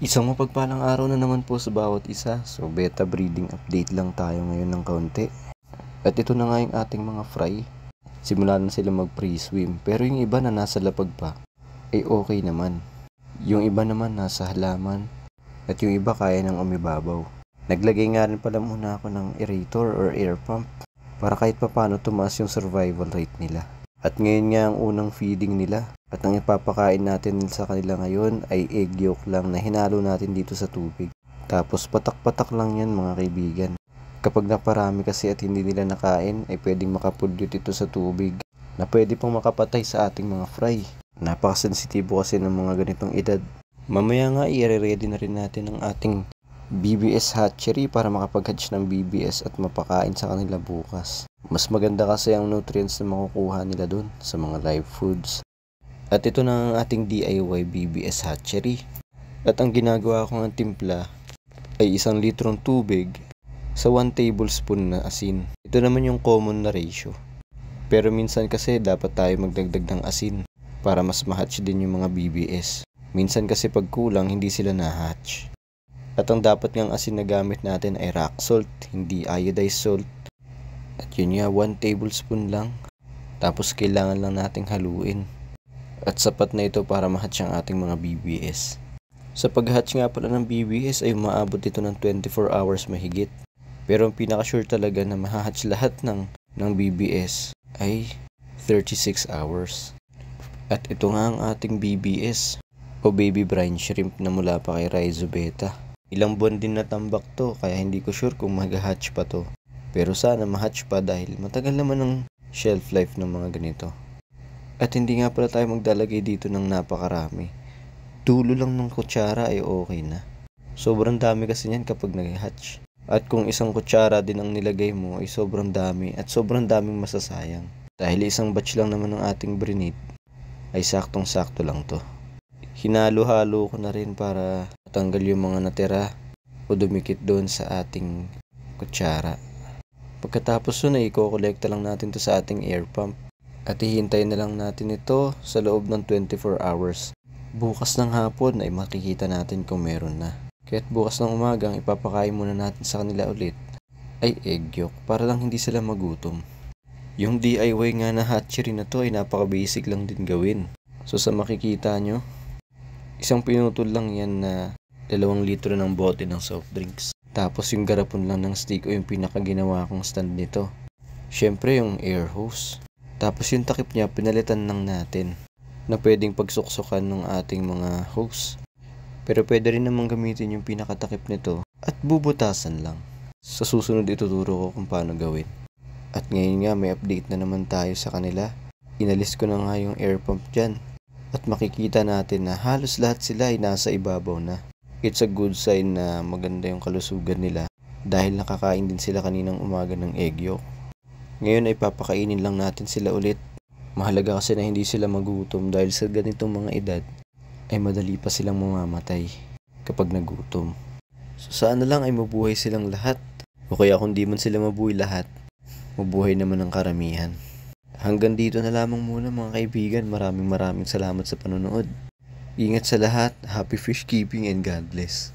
Isang mapagpalang araw na naman po sa bawat isa. So beta breeding update lang tayo ngayon ng kaunti. At ito na nga yung ating mga fry. Simula na sila mag pre-swim. Pero yung iba na nasa lapag pa, ay okay naman. Yung iba naman nasa halaman. At yung iba kaya nang umibabaw. Naglagay nga rin pala muna ako ng aerator or air pump para kahit papano tumaas yung survival rate nila. At ngayon nga ang unang feeding nila. At ang ipapakain natin sa kanila ngayon ay egg yolk lang na hinalo natin dito sa tubig. Tapos patak-patak lang yan mga kaibigan. Kapag naparami kasi at hindi nila nakain ay pwedeng makapollute ito sa tubig na pwede pang makapatay sa ating mga fry. Napakasensitibo kasi ng mga ganitong edad. Mamaya nga i-ready na rin natin ang ating BBS hatchery para makapag-hatch ng BBS at mapakain sa kanila bukas. Mas maganda kasi ang nutrients na makukuha nila dun sa mga live foods. At ito na ang ating DIY BBS hatchery. At ang ginagawa ko ng timpla ay 1 litrong tubig sa 1 tablespoon na asin. Ito naman yung common na ratio. Pero minsan kasi dapat tayo magdagdag ng asin para mas ma-hatch din yung mga BBS. Minsan kasi pag kulang hindi sila na-hatch. At ang dapat ngang asin na gamit natin ay rock salt, hindi iodized salt. At yun nga 1 tablespoon lang. Tapos kailangan lang nating haluin. At sapat na ito para ma-hatch ang ating mga BBS. Sa pag-hatch nga pala ng BBS ay umaabot ito ng 24 hours mahigit. Pero ang pinaka-sure talaga na ma-hatch lahat ng BBS ay 36 hours. At ito nga ang ating BBS o baby brine shrimp na mula pa kay Rhizobeta. Ilang buwan din natambak to kaya hindi ko sure kung mag-hatch pa to. Pero sana ma-hatch pa dahil matagal naman ang shelf life ng mga ganito. At hindi nga pala tayo magdalagay dito ng napakarami. Dulo lang ng kutsara ay okay na. Sobrang dami kasi niyan kapag nag-hatch. At kung isang kutsara din ang nilagay mo ay sobrang dami at sobrang daming masasayang. Dahil isang batch lang naman ng ating brinid ay saktong-sakto lang to. Hinalo-halo ko na rin para matanggal yung mga natira o dumikit doon sa ating kutsara. Pagkatapos nun ay i-collecta lang natin to sa ating air pump. At hihintayin na lang natin ito sa loob ng 24 hours. Bukas ng hapon ay makikita natin kung meron na. Kaya't bukas ng umaga ang ipapakain muna natin sa kanila ulit ay egg yolk para lang hindi sila magutom. Yung DIY nga na hatchery na to ay napaka-basic lang din gawin. So sa makikita nyo, isang pinutol lang yan na 2 litro ng bote ng soft drinks. Tapos yung garapon lang ng stick o yung pinakaginawa kong stand nito. Syempre yung air hose. Tapos yung takip niya pinalitan lang natin na pwedeng pagsuksukan ng ating mga hose. Pero pwede rin namang gamitin yung pinakatakip nito at bubutasan lang. Sa susunod ituturo ko kung paano gawin. At ngayon nga may update na naman tayo sa kanila. Inalis ko na nga yung air pump dyan. At makikita natin na halos lahat sila ay nasa ibabaw na. It's a good sign na maganda yung kalusugan nila dahil nakakain din sila kaninang umaga ng egg yolk. Ngayon ay papakainin lang natin sila ulit. Mahalaga kasi na hindi sila magutom dahil sa ganitong mga edad ay madali pa silang mamamatay kapag nagutom. So sana lang ay mabuhay silang lahat. O kaya kung di man sila mabuhay lahat, mabuhay naman ang karamihan. Hanggang dito na lamang muna mga kaibigan. Maraming salamat sa panonood. Ingat sa lahat. Happy fish keeping and God bless.